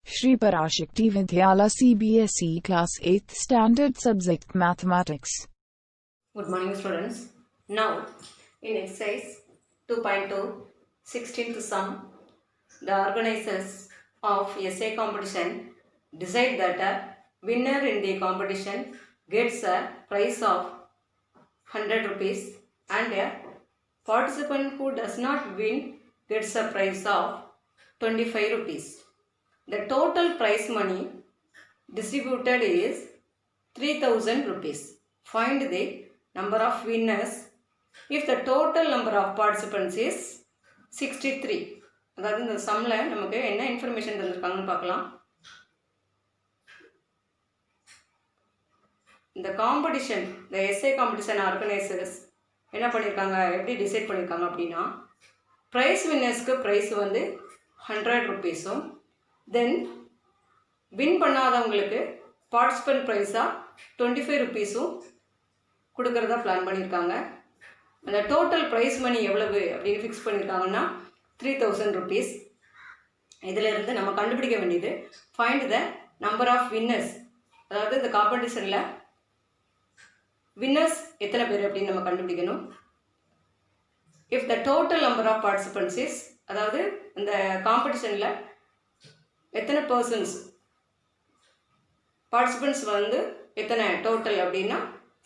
Shri Parashakti Vidyala CBSE Class 8th Standard Subject Mathematics. Good morning students. Now in exercise 2.2 16th sum, the organizers of essay competition decide that a winner in the competition gets a prize of 100 rupees and a participant who does not win gets a prize of 25 rupees. The total prize money distributed is 3000 rupees. Find the number of winners if the total number of participants is 63. அதாவது இந்த சம்மில் நமக்கு என்ன information தந்திருக்காங்கன்னு பார்க்கலாம். இந்த competition, இந்த S A competition organisers என்ன பண்ணியிருக்காங்க, எப்படி டிசைட் பண்ணியிருக்காங்க அப்படின்னா, ப்ரைஸ் வின்னர்ஸ்க்கு ப்ரைஸ் வந்து 100 ருபீஸும், தென் வின் பண்ணாதவங்களுக்கு பார்ட்டிசிபென்ட் ப்ரைஸாக 25 ருபீஸும் கொடுக்கறதா பிளான் பண்ணியிருக்காங்க. அந்த டோட்டல் ப்ரைஸ் மணி எவ்வளவு அப்படின்னு ஃபிக்ஸ் பண்ணியிருக்காங்கன்னா 3000 ருபீஸ். இதிலிருந்து நம்ம கண்டுபிடிக்க வேண்டியது find the number of winners, அதாவது இந்த காம்படிஷனில் வின்னர்ஸ் எத்தனை பேர் அப்படின்னு நம்ம கண்டுபிடிக்கணும். If the total number of participants is, அதாவது இந்த காம்படிஷனில் எத்தனை பர்சன்ஸ் பார்ட்டிசிபென்ட்ஸ் வந்து எத்தனை டோட்டல் அப்படின்னா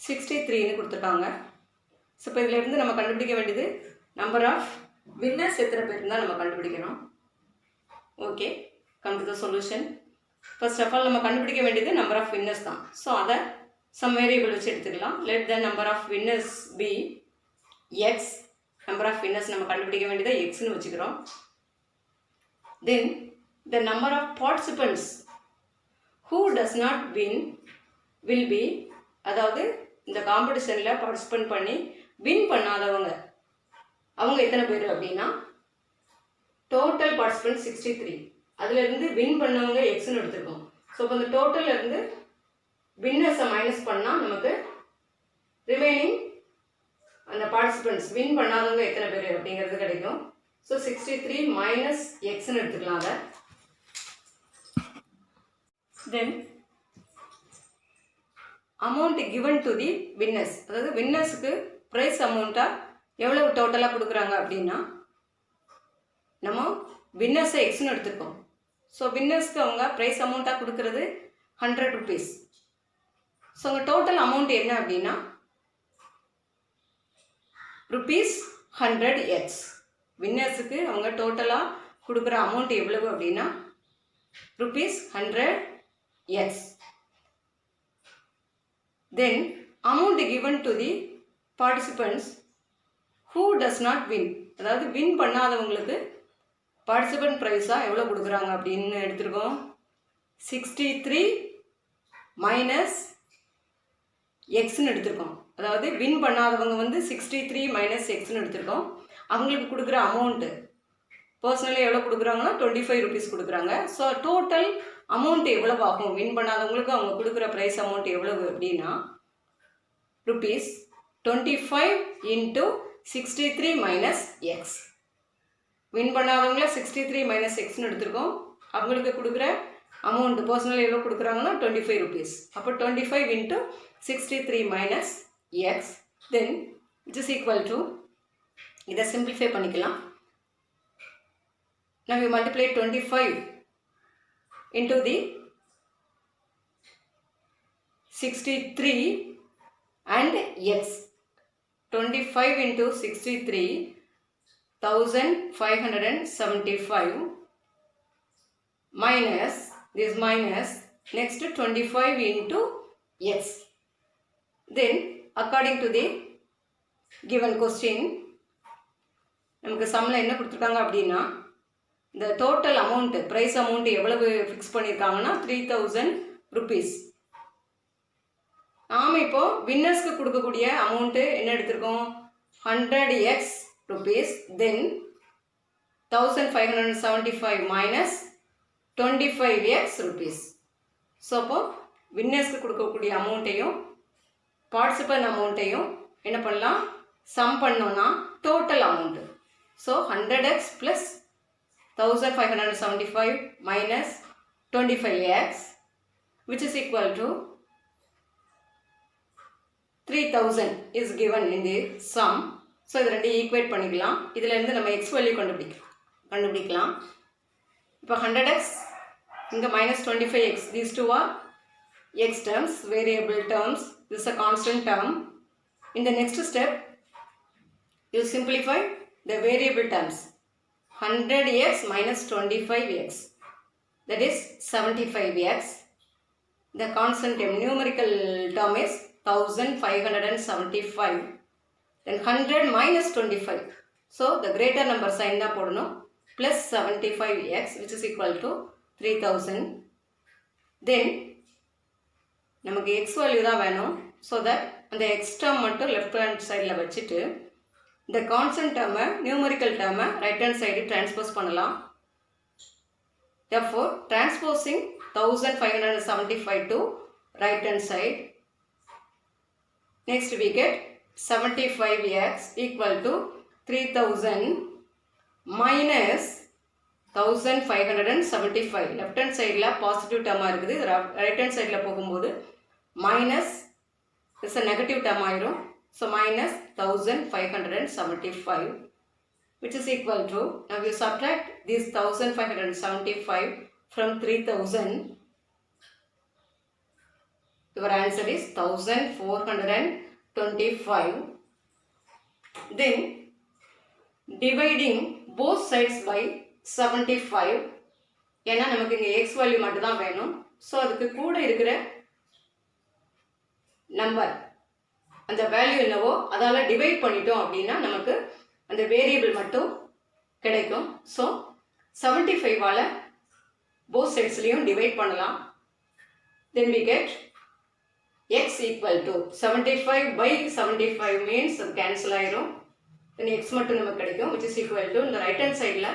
63ன்னு கொடுத்துருக்காங்க. ஸோ இப்போ இதிலேருந்து நம்ம கண்டுபிடிக்க வேண்டியது நம்பர் ஆஃப் வின்னர்ஸ் எத்தனை பேர் தான் நம்ம கண்டுபிடிக்கணும். Okay, come to the solution. First of all நம்ம கண்டுபிடிக்க வேண்டியது நம்பர் ஆஃப் வின்னர்ஸ் தான். ஸோ அதை சம் வேரியபிள் வச்சு எடுத்துக்கலாம். Let the number of winners be x. Number of winners நம்ம கண்டுபிடிக்க வேண்டியதை எக்ஸ்னு வச்சுக்கிறோம். தென் the number of participants who does not win will be, அதாவது இந்த காம்படிஷனில் பார்ட்டிசிபேட் பண்ணி வின் பண்ணாதவங்க அவங்க எத்தனை பேர் அப்படின்னா டோட்டல் பார்ட்டிசிபென்ட் 63. அதுலேருந்து வின் பண்ணவங்க எக்ஸ்னு எடுத்துருக்கோம். ஸோ இப்போ இந்த டோட்டல்லேருந்து வின்னர்ஸை மைனஸ் பண்ணால் நமக்கு ரிமைனிங் அந்த பார்ட்டிசிபென்ட்ஸ் வின் பண்ணாதவங்க எத்தனை பேர் அப்படிங்கிறது கிடைக்கும். ஸோ 63 மைனஸ் எக்ஸ்னு எடுத்துக்கலாம். அதை தென் amount given to the winners, அதாவது வின்னர்ஸுக்கு ப்ரைஸ் அமௌண்ட்டாக எவ்வளவு டோட்டலாக கொடுக்குறாங்க அப்படின்னா நம்ம வின்னர்ஸை எக்ஸ்னு எடுத்துருக்கோம். ஸோ வின்னர்ஸ்க்கு அவங்க ப்ரைஸ் அமௌண்ட்டாக கொடுக்குறது 100 ருபீஸ். ஸோ அவங்க டோட்டல் அமௌண்ட் என்ன அப்படின்னா ருபீஸ் 100x. வின்னர்ஸுக்கு அவங்க டோட்டலாக கொடுக்குற அமௌண்ட் எவ்வளவு அப்படின்னா rupees 100x. Then amount given to the participants who does not win, அதாவது வின் பண்ணாதவங்களுக்கு பார்ட்டிசிபென்ட் ப்ரைஸாக எவ்வளோ கொடுக்குறாங்க அப்படின்னு எடுத்துருக்கோம். 63 மைனஸ் எக்ஸ்ன்னு எடுத்திருக்கோம். அதாவது வின் பண்ணாதவங்க வந்து 63 மைனஸ் எக்ஸ்ன்னு எடுத்திருக்கோம். அவங்களுக்கு கொடுக்குற அமௌண்ட்டு பர்சனலி எவ்வளோ கொடுக்குறாங்கன்னா 25 ருபீஸ் கொடுக்குறாங்க. ஸோ டோட்டல் அமௌண்ட் எவ்வளவு ஆகும், வின் பண்ணாதவங்களுக்கு அவங்க கொடுக்குற ப்ரைஸ் அமௌண்ட் எவ்வளவு அப்படின்னா rupees 25 into 63 minus x. Win பண்ணாதவங்கள 63 மைனஸ் எக்ஸ்னு எடுத்திருக்கோம். அவங்களுக்கு கொடுக்குற அமௌண்ட் பர்சனலி எவ்வளோ கொடுக்குறாங்கன்னா 25 ருபீஸ். அப்போ 25 into 63 minus X. Then it is equal to, இதை சிம்பிளிஃபை பண்ணிக்கலாம். Now we multiply 25 into the 63 and x. 25 into 63 1575 minus this minus next 25 into x. Then according to the given question நமக்கு சம்மில் என்ன கொடுத்துருக்காங்க அப்படின்னா இந்த டோட்டல் அமௌண்ட்டு ப்ரைஸ் அமௌண்ட்டு எவ்வளவு fix பண்ணியிருக்காங்கன்னா 3000 ருபீஸ். நாம் இப்போது வின்னர்ஸ்க்கு கொடுக்கக்கூடிய அமௌண்ட்டு என்ன எடுத்திருக்கோம் 100x ருபீஸ். தென் 1575 மைனஸ் 25x ருபீஸ். ஸோ அப்போது வின்னர்ஸ்க்கு கொடுக்கக்கூடிய அமௌண்ட்டையும் பார்ட்டிசிபென்ட் அமௌண்ட்டையும் என்ன பண்ணலாம், சம் பண்ணோன்னா total amount. So 100x plus 1575 minus 25x which is equal to 3000 is given in the sum. So இது ரெண்டு ஈக்குவேட் பண்ணிக்கலாம். இதில் இருந்து நம்ம x வேல்யூ கண்டுபிடிக்கலாம். இப்போ 100x இங்கே -25x, these two are x terms, variable terms. This is a constant term. In the next step, you simplify the variable terms. 100x minus 25x, that is 75x. The constant term, numerical term is 1575. Then 100 minus 25. So the greater number sign da podano, plus 75x which is equal to 3000. Then நமக்கு x value தான் வேணும். So that அந்த X term மட்டும் left hand சைடில் வச்சுட்டு இந்த constant டேர்மை numerical டேர்மை ரைட் ஹேண்ட் சைடு டிரான்ஸ்போஸ் பண்ணலாம். therefore transposing 1575 to right hand side, next we get 75x equal to 3000 minus 1575. left hand sideல பாசிட்டிவ் டேர்மாக இருக்குது, ரைட் ஹேண்ட் சைடில் போகும்போது minus is a negative term ஆயிரும். So minus 1575 which is equal to, now you subtract this 1575 from 3000, your answer is 1425. Then dividing both sides by 75, ஏன்னா நமக்கு இங்கே x value மட்டும் தான் வேணும். ஸோ அதுக்கு கூட இருக்கிற நம்பர் அந்த வேல்யூ என்னவோ அதால் டிவைட் பண்ணிட்டோம் அப்படின்னா நமக்கு அந்த வேரியபிள் மட்டும் கிடைக்கும். ஸோ 75ஆல் போத் சைட்ஸ்லையும் டிவைட் பண்ணலாம். தென் we get x equal to 75 by 75 means அது கேன்சல் ஆயிரும். தென் x மட்டும் நமக்கு கிடைக்கும் which is equal to, இந்த ரைட் ஹேண்ட் சைடில்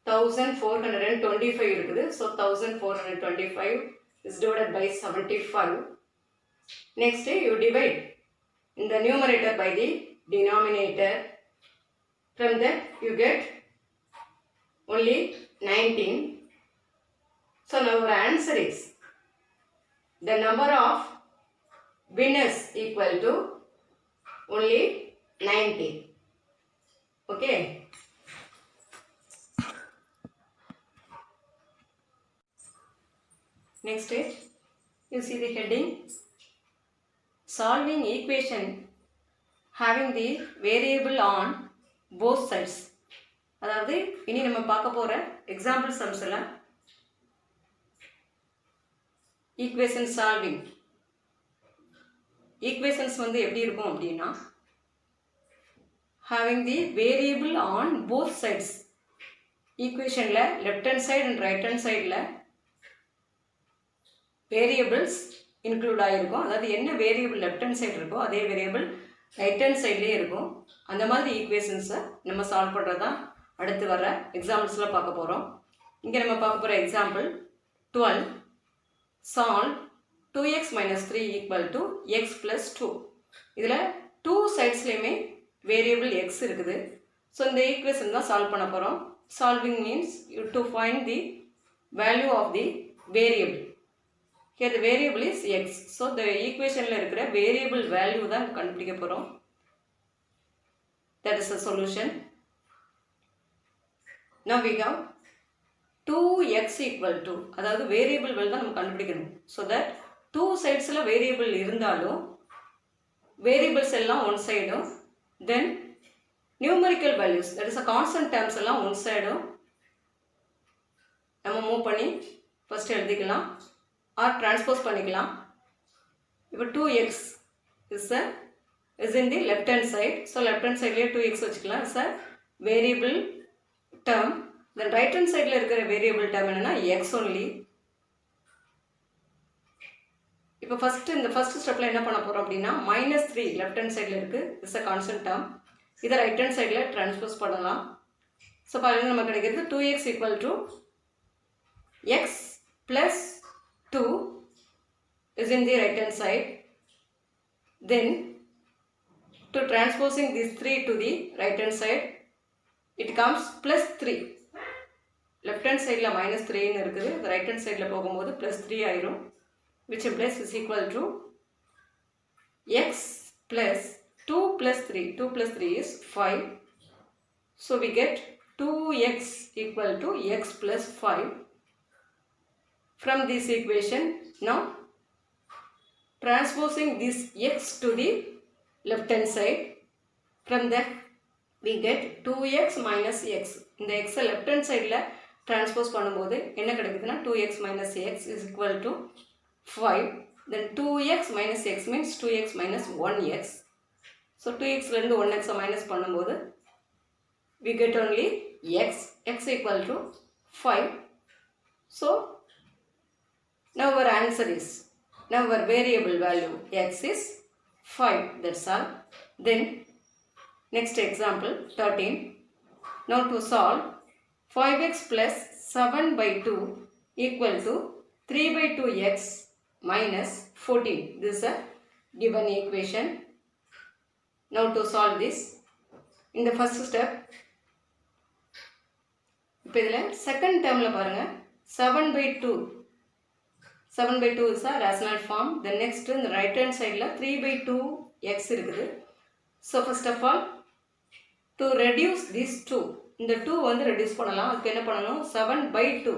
1425 இருக்குது. So 1425 is divided by 75. Next you divide in the numerator by the denominator. From that you get only 19. So now our answer is the number of winners equal to only 90. Okay. Next you see the heading, solving equation having the variable on both sides. அதாவது இனி நம்ம பார்க்க போகிற example சம்ஸில் equation solving. Equations வந்து எப்படி இருக்கும் அப்படின்னா, having the variable on both sides. ஈக்குவேஷனில் left hand side and right hand சைடில் வேரியபிள்ஸ் இன்க்ளூட் ஆகிருக்கும். அதாவது என்ன வேரியபிள் லெஃப்ட் ஹேண்ட் சைடு இருக்கோ அதே வேரியபிள் ரைட் ஹேண்ட் சைட்லேயே இருக்கும். அந்த மாதிரி ஈக்குவேஷன்ஸை நம்ம சால்வ் பண்ணுறதா அடுத்து வர எக்ஸாம்பிள்ஸில் பார்க்க போகிறோம். இங்கே நம்ம பார்க்க போகிற example 12, solve 2x minus 3 equal to x plus 2. இதில் 2 சைட்ஸ்லேயுமே வேரியபிள் x இருக்குது. ஸோ இந்த ஈக்குவேஷன் தான் சால்வ் பண்ண போகிறோம். Solving means you to find the value of the variable. Here the variable is x. So the equation la irukra variable value தான் கண்டுபிடிக்க போறோம். That is the solution. Now we have 2x equal to, அதாவது variable value தான் நம்ம கண்டுபிடிக்கணும். So that two sidesல variable இருந்தாலும் variables எல்லாம் one side, then numerical values, that is a constant terms எல்லாம் one side நம்ம மூவ் பண்ணி first எழுதிக்கலாம் or transpose பண்ணிக்கலாம். இப்போ 2x is in the left hand side. So left hand side 2x வச்சுக்கலாம் is a variable term. Then right hand side இருக்கிற variable term என்னன்னா x only. இப்போ இந்த ஃபர்ஸ்ட் ஸ்டெப்பில் என்ன பண்ண போகிறோம் அப்படின்னா -3 லெஃப்ட் ஹேண்ட் சைடில் இருக்குது, இஸ் அ கான்ஸ்டன்ட் டேர்ம். இதை ரைட் ஹேண்ட் சைடில் ட்ரான்ஸ்போஸ் பண்ணலாம். ஸோ பாருங்க நமக்கு கிடைக்கிறது 2x equal to x plus 2 is in the right hand side. Then to transposing this 3 to the right hand side, it comes plus 3. left hand side minus 3 இருக்குது, right hand side போகும்போது plus 3 ஆயிரும், which implies is equal to x plus 2 plus 3. 2 plus 3 is 5. So we get 2x equal to x plus 5. From this equation, now transposing this x to the left hand side, from that we get 2x minus x. இந்த x left hand side transpose பண்ணும்போது என்ன கிடைக்குதுன்னா 2x minus x is equal to 5. Then 2x minus x means 2x minus 1x. So 2x இருந்து 1x minus பண்ணும்போது we get only x. X equal to 5. So now our answer is, now our variable value x is 5. That's all. Then next example 13. Now to solve 5x plus 7 by 2 equal to 3 by 2x minus 14. This is a given equation. Now to solve this, in the first step, இப்போ இதில் second termல பாருங்க 7 by 2. 7 by 2 is a rational form. The next in the right hand side 3 by 2x இருக்குது. So first of all, to reduce these 2, இந்த 2 வந்து reduce பண்ணலாம். அதுக்கு என்ன பண்ணணும், 7 by 2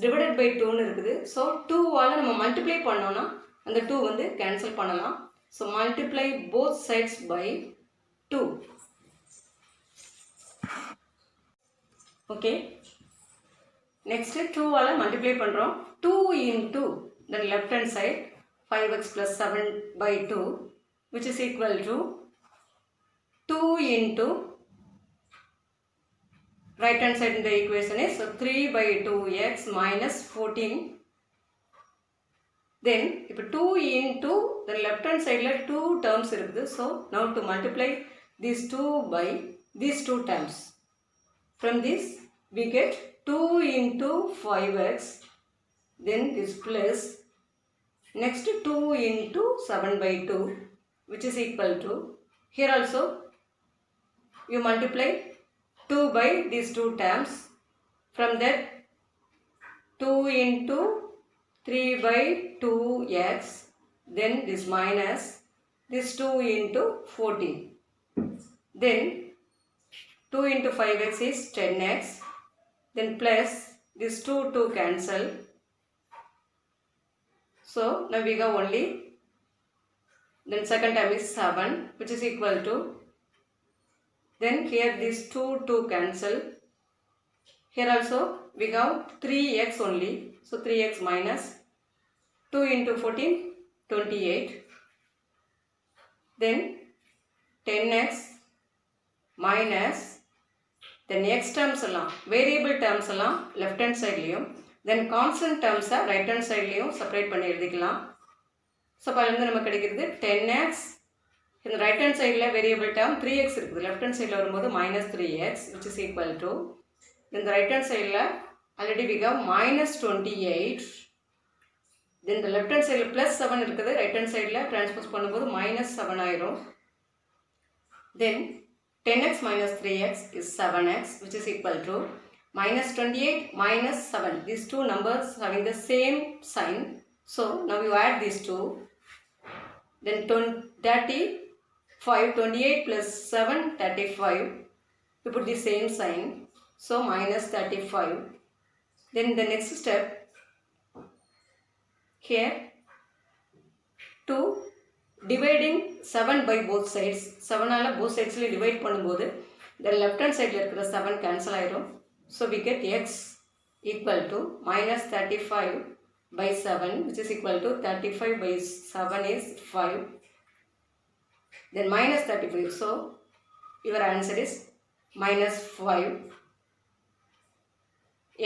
divided by 2 இருக்குது. So 2 ஆல நம்ம multiply பண்ணோம்னா அந்த 2 வந்து cancel பண்ணலாம். So multiply both sides by 2. Okay. Next 2 ஆல multiply பண்றோம். 2 into the left hand side 5x plus 7 by 2, which is equal to 2 into right hand side in the equation is 3 by 2x minus 14. Then if 2 into the left hand side 2 terms இருக்குது. So now to multiply these 2 by these 2 terms. From this we get 2 into 5x, then this plus next 2 into 7 by 2, which is equal to, here also you multiply 2 by these 2 terms. From that 2 into 3 by 2x, then this minus this 2 into 14. Then 2 into 5x is 10x. Then plus this 2 cancel. So now we got only, then second time is 7, which is equal to, then here this 2 cancel. Here also we got 3x only. So 3x minus 2 into 14, 28. Then 10x minus, then x terms எல்லாம் variable terms எல்லாம் left hand side லியும், then constant terms right hand side லியும் separate பண்ணி எழுதிக்கலாம். So அதிலிருந்து நமக்கு கிடைக்கிறது 10x, in the right hand side variable term 3x இருக்குது, left hand side வரும்போது minus 3x, which is equal to, in the right hand side already we got minus 28. Then the left hand side plus 7 இருக்குது, right hand side transpose பண்ணும்போது minus 7 ஆயிரும். Then 10x minus 3x is 7x, which is equal to minus 28 minus 7. These two numbers having the same sign. So now you add these two. Then 35, 28 plus 7, 35. You put the same sign. So minus 35. Then the next step, here 2 dividing 7 by both sides. 7 ஆல both sides divide பண்ணும்போது the left hand side இருக்கிற 7 cancel ஆயிரும். So we get x equal to minus 35 by 7, which is equal to 35 by 7 is 5. Then minus 35. So your answer is minus 5.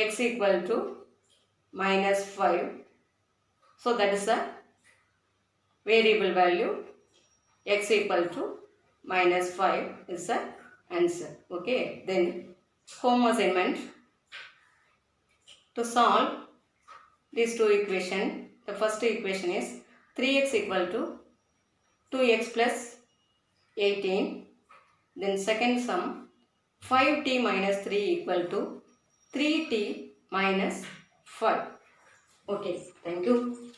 X equal to minus 5. So that is the variable value. X equal to minus 5 is the answer. Okay. Then home assignment. To solve these two equations, the first equation is 3x equal to 2x plus 18. Then second sum 5t minus 3 equal to 3t minus 5. Okay, thank you.